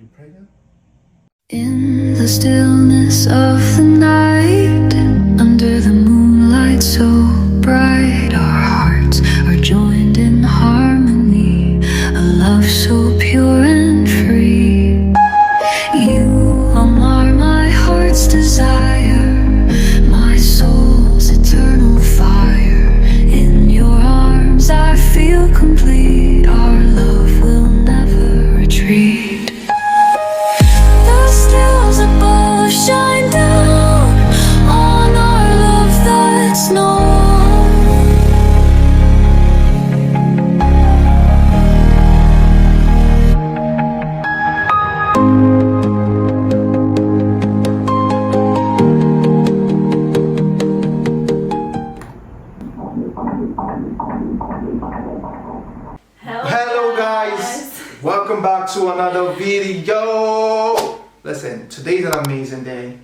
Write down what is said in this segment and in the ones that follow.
You pregnant? In the stillness of the night, under the moonlight so bright, our hearts are joined in harmony, a love so pure and free. You are my heart's desire, my soul's eternal fire. In your arms I feel complete, our love will never retreat. The stars above shine down on our love that's known. Hello guys, welcome back to another video. Listen, today's an amazing day.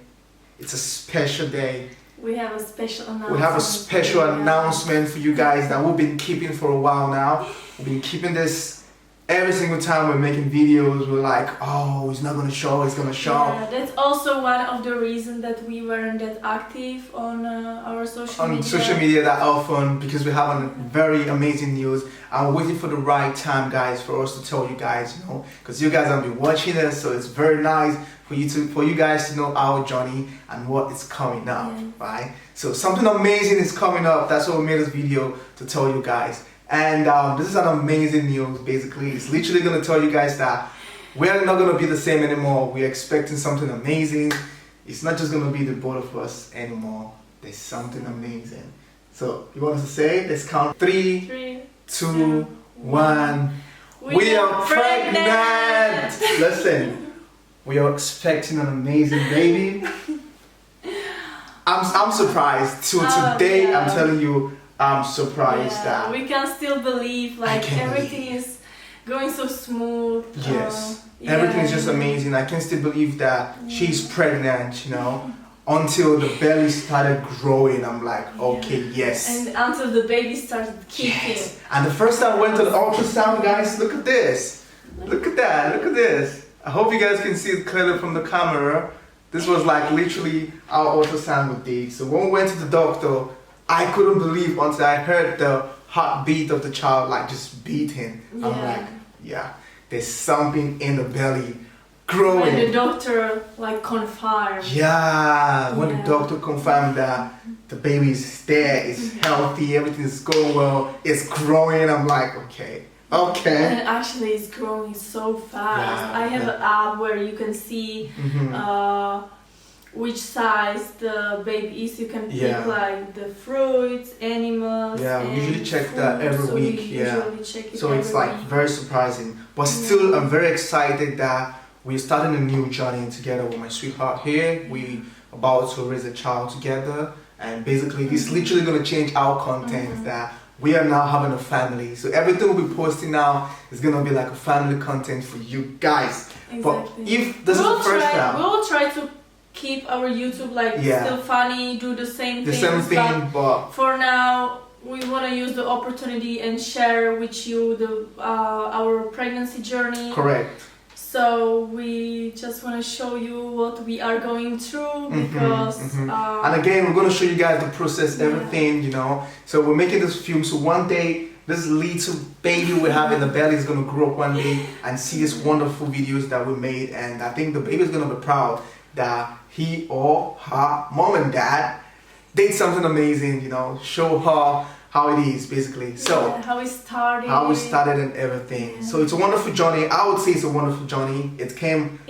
It's a special day. We have a special announcement. We have a special announcement for you guys that we've been keeping for a while now. We've been keeping this every single time we're making videos. We're like, oh, it's not gonna show, it's gonna show. Yeah, that's also one of the reasons that we weren't that active on our social media. On social media that often, because we have a very amazing news. I'm waiting for the right time, guys, for us to tell you guys, you know, because you guys have been watching us, so it's very nice for you guys to know our journey and what is coming up, right? So something amazing is coming up. That's why we made this video, to tell you guys. And this is an amazing news. Basically, it's literally gonna tell you guys that we're not gonna be the same anymore. We're expecting something amazing. It's not just gonna be the both of us anymore. There's something amazing. So you want us to say? Let's count. 3, 2, 1. We are pregnant! Listen, we are expecting an amazing baby. I'm surprised. Till today, I'm telling you, I'm surprised that we can still believe, like, everything is going so smooth. Yes, everything is just amazing. I can still believe that she's pregnant, you know. Until the belly started growing, I'm like, okay, yes. And until the baby started kicking. Yes. And the first time I went to the ultrasound, guys, look at this. Look at that, look at this. I hope you guys can see it clearly from the camera. This was like literally our ultrasound we did. So when we went to the doctor, I couldn't believe until I heard the heartbeat of the child like just beating. I'm like, yeah, there's something in the belly growing. When the doctor like confirmed. Yeah, when the doctor confirmed that the baby is there, it's healthy, everything is going well, it's growing. I'm like, okay. And actually it's growing so fast. I have an app where you can see which size the baby is. You can pick like the fruits, animals. Yeah, we usually check food, that every week. So it's like very surprising. But still, I'm very excited that we're starting a new journey together with my sweetheart here. We about to raise a child together, and basically this literally gonna change our content. That we are now having a family. So everything we'll be posting now is gonna be like a family content for you guys. Exactly. But if this is the first time, we will try to keep our YouTube like still funny, do the same thing. But for now, we want to use the opportunity and share with you the our pregnancy journey. Correct. So we just want to show you what we are going through because and again, we're going to show you guys the process, everything, you know. So we're making this film, so one day this little baby we have in the belly is going to grow up one day and see these wonderful videos that we made. And I think the baby is going to be proud that he or her mom and dad did something amazing, you know, show her how it is basically. So how we started and everything. So it's a wonderful journey. I would say it's a wonderful journey.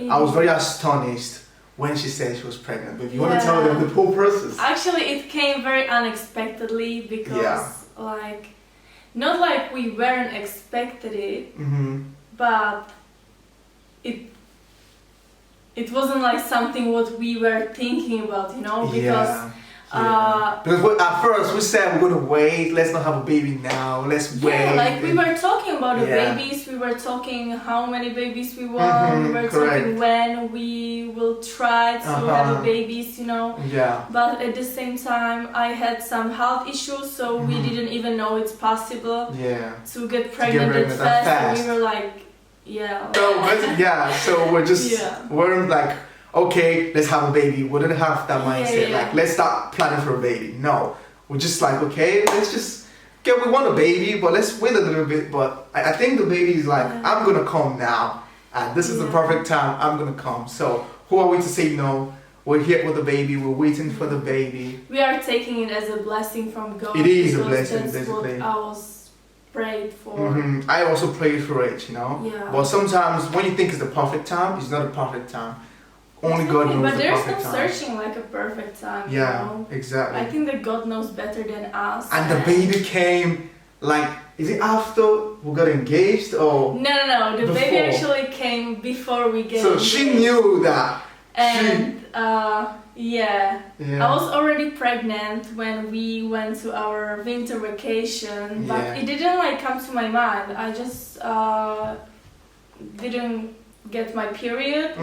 I was very astonished when she said she was pregnant. But if you want to tell them the whole process. Actually, it came very unexpectedly because like not like we weren't expected it, but it wasn't like something what we were thinking about, you know, because because at first we said we're gonna wait, let's not have a baby now, let's wait. Like we were talking about the babies, we were talking how many babies we want, we were talking when we will try to have a babies, you know. But at the same time I had some health issues, so we didn't even know it's possible to get pregnant that fast. And we were like, yeah. So we're just we're like, okay, let's have a baby. We didn't have that mindset. Like, let's start planning for a baby. No, we're just like, okay, let's just we want a baby, but let's wait a little bit. But I think the baby is like, I'm gonna come now, and this is the perfect time. I'm gonna come. So who are we to say no? We're here with the baby. We're waiting for the baby. We are taking it as a blessing from God. It is a blessing, that's basically. What I was prayed for. I also prayed for it, you know. Yeah. But sometimes when you think it's the perfect time, it's not a perfect time. Only God knows but the there's perfect no time. searching like a perfect time. Yeah, you know? exactly. I think that God knows better than us. And the baby came, like, is it after we got engaged or? No. The before? baby actually came before we get So engaged. she knew that. And I was already pregnant when we went to our winter vacation, but it didn't like come to my mind. I just didn't get my period,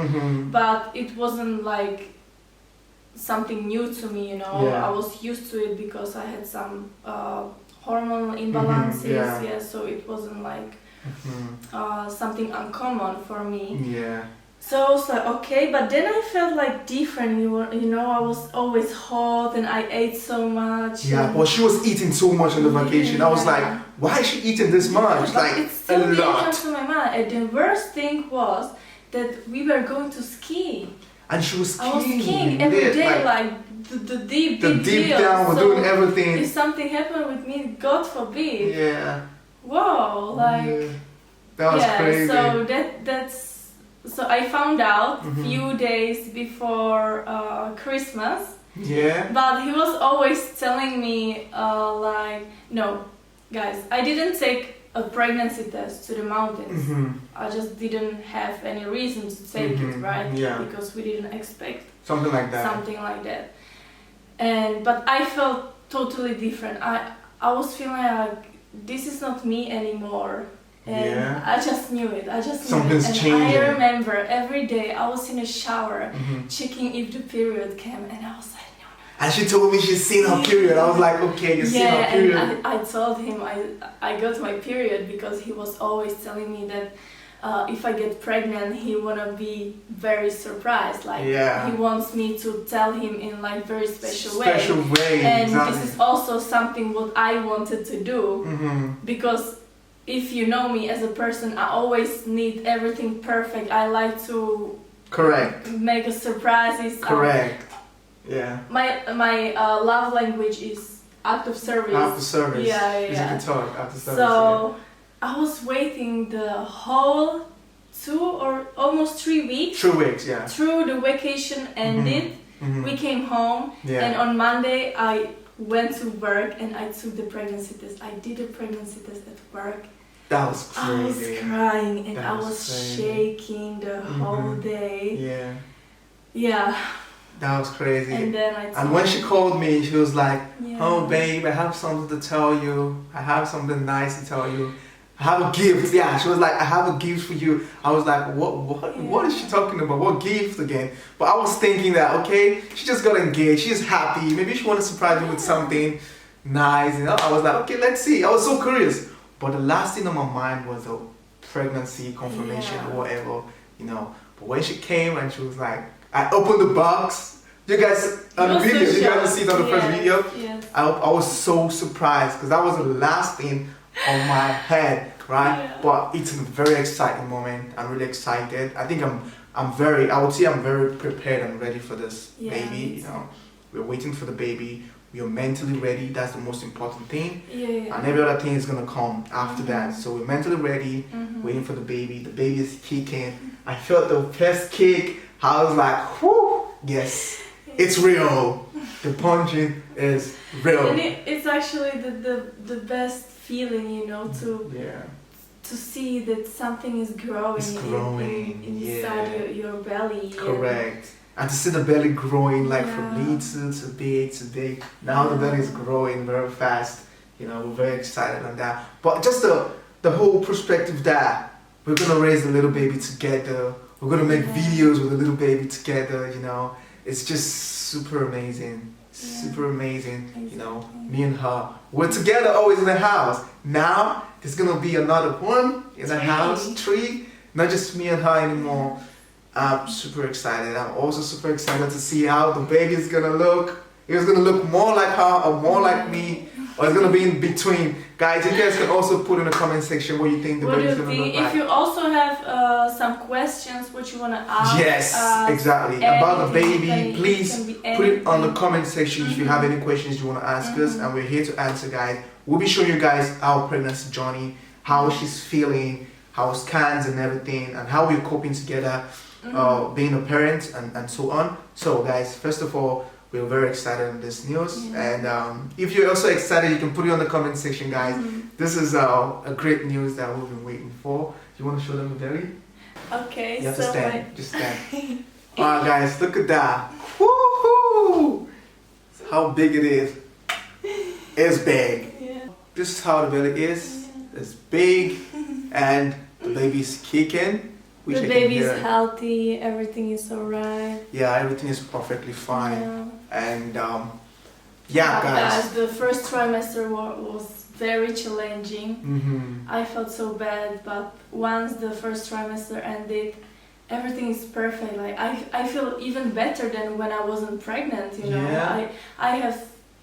but it wasn't like something new to me, you know. I was used to it because I had some hormonal imbalances, so it wasn't like something uncommon for me. So I was like, okay, but then I felt like different, you know, I was always hot and I ate so much. Yeah, well, she was eating so much on the vacation. I was like, why is she eating this much? But like, it still a didn't lot. come to my mind. And the worst thing was that we were going to ski. And she was skiing. I was skiing every day, like the deep down, we're doing everything. If something happened with me, God forbid. Yeah. Wow, like that was crazy. So that's. So I found out few days before Christmas. Yeah. But he was always telling me like, no, guys, I didn't take a pregnancy test to the mountains. I just didn't have any reason to take it, right? Yeah. Because we didn't expect something like that. But I felt totally different. I was feeling like this is not me anymore. And I just knew it. Something's changing. I remember every day I was in a shower checking if the period came, and I was like, no. And she told me she's seen her period. I was like, okay, you've seen her period. And I told him I got my period because he was always telling me that if I get pregnant, he wanna be very surprised. Like he wants me to tell him in like very special way. And this is also something what I wanted to do because. If you know me as a person, I always need everything perfect. I like to make a surprises. Yeah. My love language is act of service. Act of service. Yeah. You talk act of service. So I was waiting the whole 2 or almost 3 weeks. 3 weeks, yeah. Through the vacation ended, we came home, and on Monday I went to work and I took the pregnancy test. I did a pregnancy test at work. That was crazy. I was crying and I was shaking the whole day. Yeah. That was crazy. And then and when she called me, she was like, oh babe, I have something to tell you. I have something nice to tell you. I have a gift. Yeah, she was like, I have a gift for you. I was like, what is she talking about? What gift again? But I was thinking that, okay, she just got engaged. She's happy. Maybe she wants to surprise me with something nice. You know, I was like, okay, let's see. I was so curious. But the last thing on my mind was a pregnancy confirmation or whatever, you know. But when she came and she was like, I opened the box. You guys on the video, you guys see it on the first video. I was so surprised because that was the last thing on my head, right? But it's a very exciting moment. I'm really excited. I think I would say I'm very prepared and ready for this baby. You know, we're waiting for the baby. We are mentally ready. That's the most important thing. And every other thing is gonna come after that. So we're mentally ready, waiting for the baby. The baby is kicking. I felt the first kick. I was like, whoo, yes, it's real. The punching is real. And it's actually the best feeling, you know, to see that something is growing, inside your belly. Correct. And to see the belly growing like from little to big. Now the belly is growing very fast. You know, we're very excited on that. But just the whole perspective that we're gonna raise the little baby together. We're gonna make videos with the little baby together. You know, it's just super amazing. Super amazing. You know, me and her, we're together always in the house. Now there's gonna be another one in the house, 3. not just me and her anymore. I'm super excited. I'm also super excited to see how the baby is gonna look. It's gonna look more like her or more like me, or it's gonna be in between. Guys, you guys can also put in the comment section what you think the baby's gonna look like. If you also have some questions, what you wanna ask. Yes, exactly. About the baby, please put it on the comment section if you have any questions you wanna ask us, and we're here to answer, guys. We'll be showing you guys our pregnancy journey, how she's feeling, how scans and everything, and how we're coping together, being a parent and so on. So guys, first of all, we're very excited on this news, and if you're also excited, you can put it on the comment section, guys. This is a great news that we've been waiting for. You want to show them the belly? Okay, you have to stand. Just stand. Alright guys, look at that. Woohoo! How big it is. It's big. Yeah. This is how the belly is. It's big, and the baby's kicking. The baby is healthy, everything is alright. Yeah, everything is perfectly fine. Yeah. And guys. The first trimester was very challenging. I felt so bad, but once the first trimester ended, everything is perfect. Like I feel even better than when I wasn't pregnant, you know. Yeah. I have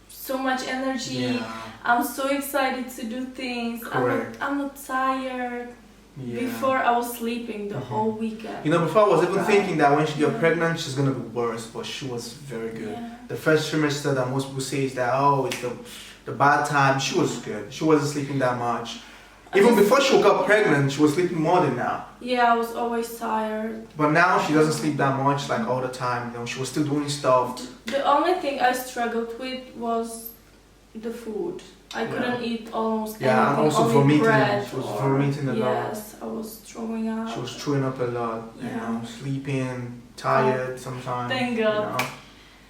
so much energy. Yeah. I'm so excited to do things. I'm not tired. Yeah. Before I was sleeping the whole weekend. You know, before I was even thinking that when she got pregnant, she's gonna be worse, but she was very good. Yeah. The first trimester that most people say is that, oh, it's the bad time. She was good. She wasn't sleeping that much. Even before she got pregnant, she was sleeping more than now. Yeah, I was always tired. But now she doesn't sleep that much, like all the time. You know, she was still doing stuff. The only thing I struggled with was the food. I couldn't eat almost anything. Yeah, and also only vomiting. bread She was vomiting a lot. Yes, I was throwing up. She was throwing up a lot. You know, sleeping, tired sometimes. Thank God. You know.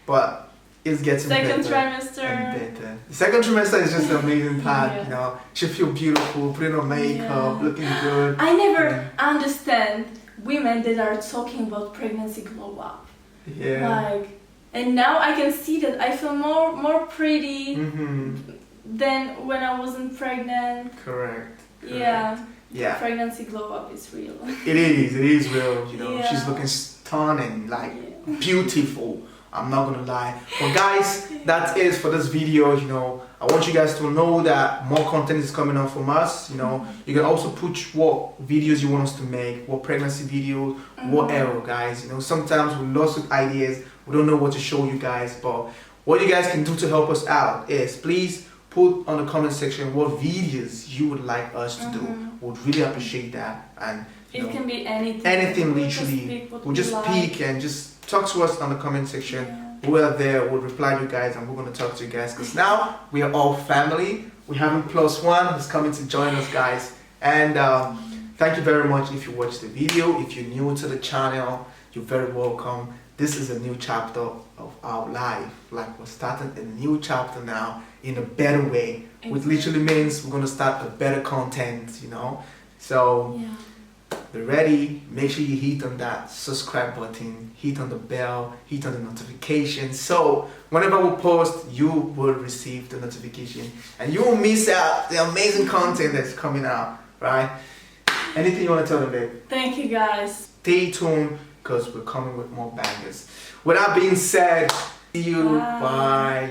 But it's getting Second better trimester. and better. The second trimester is just an amazing part. You know, she feel beautiful, putting on makeup, looking good. I never understand women that are talking about pregnancy glow up. Yeah. And now I can see that I feel more pretty than when I wasn't pregnant. Correct. Yeah. Yeah. Pregnancy glow up is real. It is real. You know, she's looking stunning, beautiful. I'm not gonna lie. But guys, that's it for this video. You know, I want you guys to know that more content is coming up from us. You know, you can also put what videos you want us to make, what pregnancy videos, whatever, guys. You know, sometimes we're lost with ideas. We don't know what to show you guys, but what you guys can do to help us out is please put on the comment section what videos you would like us to do. We'd really appreciate that. And it can be anything. Anything literally. We'll just speak and just talk to us on the comment section. We're there, we'll reply to you guys, and we're gonna talk to you guys because now we are all family. We have a +1 who's coming to join us, guys. And thank you very much if you watched the video. If you're new to the channel, you're very welcome. This is a new chapter of our life. Like, we're starting a new chapter now in a better way, which literally means we're gonna start a better content, you know. So be ready. Make sure you hit on that subscribe button, hit on the bell, hit on the notification, so whenever we post, you will receive the notification and you won't miss out the amazing content that's coming out, right? Anything you want to tell them, babe? Thank you, guys. Stay tuned because we're coming with more bangers. With that being said, see you. Bye.